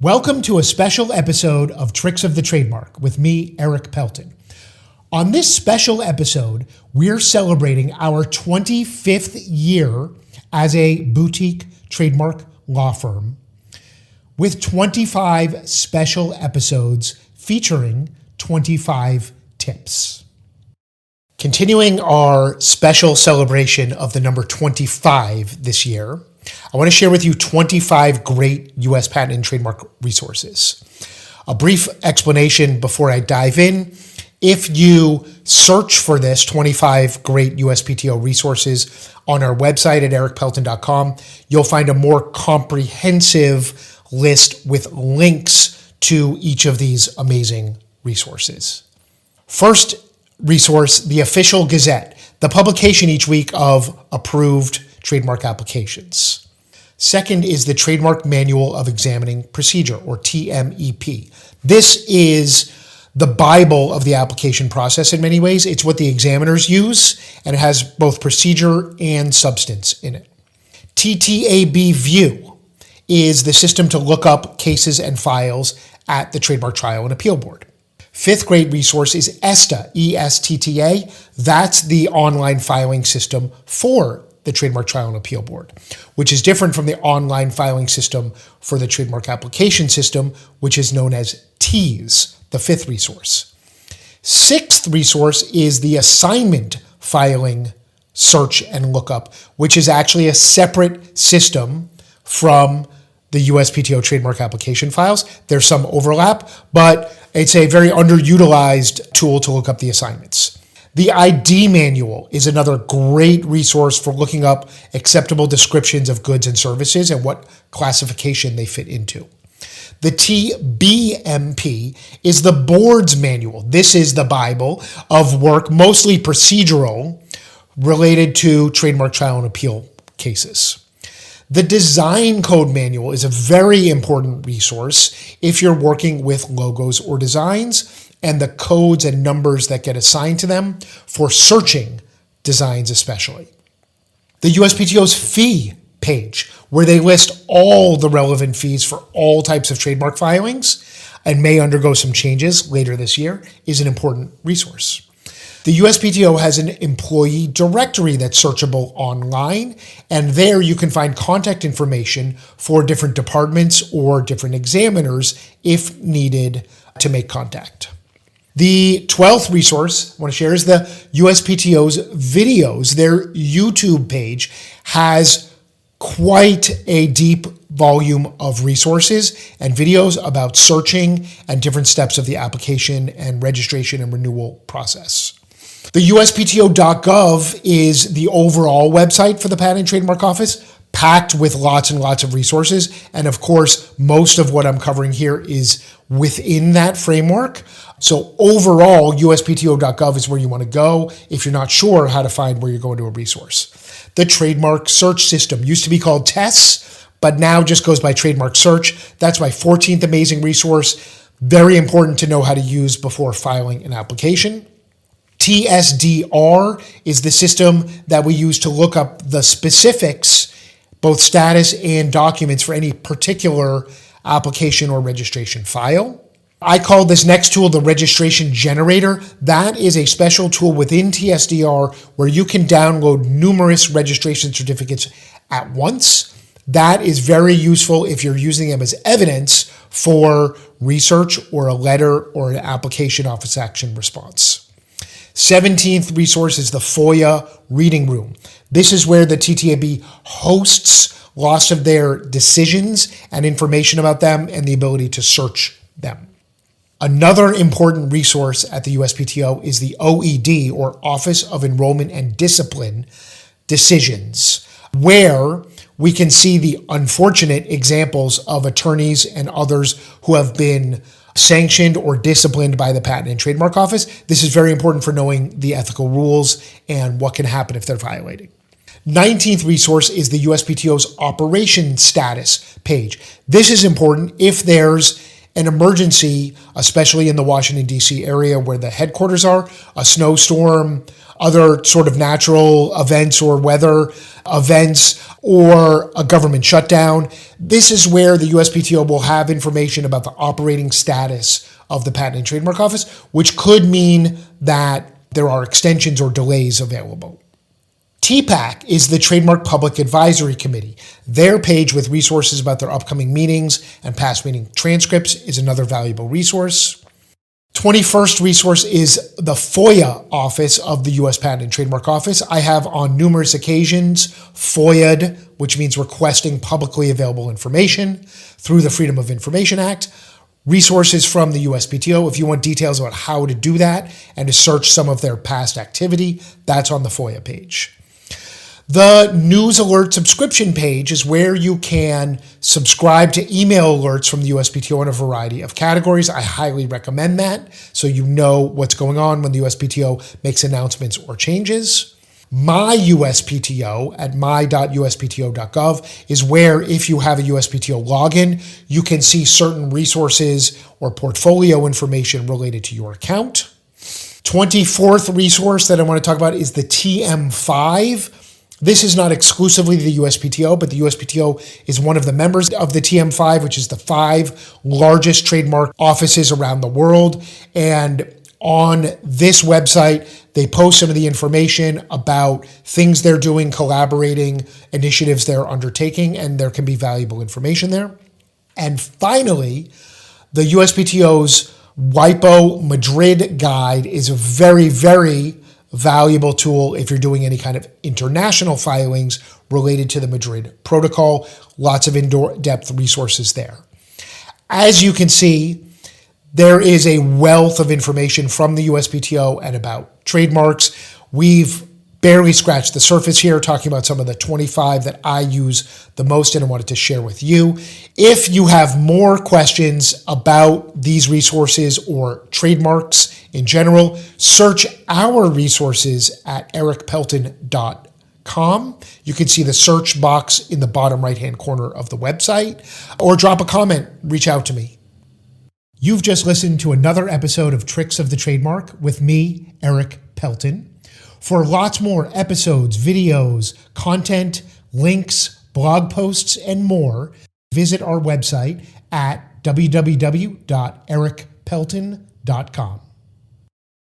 Welcome to a special episode of Tricks of the Trademark with me, Erik Pelton. On this special episode, we're celebrating our 25th year as a boutique trademark law firm with 25 special episodes featuring 25 tips. Continuing our special celebration of the number 25 this year, I want to share with you 25 great U.S. patent and trademark resources. A brief explanation before I dive in. If you search for this 25 great USPTO resources on our website at erikpelton.com, you'll find a more comprehensive list with links to each of these amazing resources. First resource, the Official Gazette, the publication each week of approved trademark applications. Second is the Trademark Manual of Examining Procedure, or TMEP. This is the Bible of the application process in many ways. It's what the examiners use, and it has both procedure and substance in it. TTAB View is the system to look up cases and files at the Trademark Trial and Appeal Board. Fifth great resource is ESTA, E-S-T-T-A. That's the online filing system for the Trademark Trial and Appeal Board, which is different from the online filing system for the Trademark Application System, which is known as TEAS, the fifth resource. Sixth resource is the Assignment Filing Search and Lookup, which is actually a separate system from the USPTO trademark application files. There's some overlap, but it's a very underutilized tool to look up the assignments. The ID Manual is another great resource for looking up acceptable descriptions of goods and services and what classification they fit into. The TBMP is the board's manual. This is the Bible of work, mostly procedural, related to trademark trial and appeal cases. The Design Code Manual is a very important resource if you're working with logos or designs and the codes and numbers that get assigned to them for searching designs especially. The USPTO's fee page, where they list all the relevant fees for all types of trademark filings and may undergo some changes later this year, is an important resource. The USPTO has an employee directory that's searchable online, and there you can find contact information for different departments or different examiners if needed to make contact. The 12th resource I want to share is the USPTO's videos. Their YouTube page has quite a deep volume of resources and videos about searching and different steps of the application and registration and renewal process. The USPTO.gov is the overall website for the Patent and Trademark Office, packed with lots and lots of resources. And of course, most of what I'm covering here is within that framework. So overall, USPTO.gov is where you want to go if you're not sure how to find where you're going to a resource. The Trademark Search System used to be called TESS, but now just goes by Trademark Search. That's my 14th amazing resource. Very important to know how to use before filing an application. TSDR is the system that we use to look up the specifics, both status and documents for any particular application or registration file. I call this next tool the Registration Generator. That is a special tool within TSDR where you can download numerous registration certificates at once. That is very useful if you're using them as evidence for research or a letter or an application office action response. 17th resource is the FOIA Reading Room. This is where the TTAB hosts lots of their decisions and information about them and the ability to search them. Another important resource at the USPTO is the OED, or Office of Enrollment and Discipline, decisions, where we can see the unfortunate examples of attorneys and others who have been sanctioned or disciplined by the Patent and Trademark Office. This is very important for knowing the ethical rules and what can happen if they're violating. 19th resource is the USPTO's Operation Status page. This is important if there's an emergency, especially in the Washington, D.C. area where the headquarters are, a snowstorm, other sort of natural events or weather events or a government shutdown. This is where the USPTO will have information about the operating status of the Patent and Trademark Office, which could mean that there are extensions or delays available. TPAC is the Trademark Public Advisory Committee. Their page with resources about their upcoming meetings and past meeting transcripts is another valuable resource. 21st resource is the FOIA office of the U.S. Patent and Trademark Office. I have on numerous occasions FOIA'd, which means requesting publicly available information through the Freedom of Information Act. Resources from the USPTO. If you want details about how to do that and to search some of their past activity, that's on the FOIA page. The news alert subscription page is where you can subscribe to email alerts from the USPTO in a variety of categories. I highly recommend that so you know what's going on when the USPTO makes announcements or changes. My USPTO at my.uspto.gov is where, if you have a USPTO login, you can see certain resources or portfolio information related to your account. 24th resource that I want to talk about is the TM5. This is not exclusively the USPTO, but the USPTO is one of the members of the TM5, which is the 5 largest trademark offices around the world. And on this website, they post some of the information about things they're doing, collaborating, initiatives they're undertaking, and there can be valuable information there. And finally, the USPTO's WIPO Madrid guide is a very, very valuable tool if you're doing any kind of international filings related to the Madrid Protocol. Lots of in-depth resources there. As you can see, there is a wealth of information from the USPTO and about trademarks. We've barely scratched the surface here, talking about some of the 25 that I use the most and I wanted to share with you. If you have more questions about these resources or trademarks in general, search our resources at ericpelton.com. You can see the search box in the bottom right-hand corner of the website, or drop a comment, reach out to me. You've just listened to another episode of Tricks of the Trademark with me, Erik Pelton. For lots more episodes, videos, content, links, blog posts, and more, visit our website at www.ericpelton.com.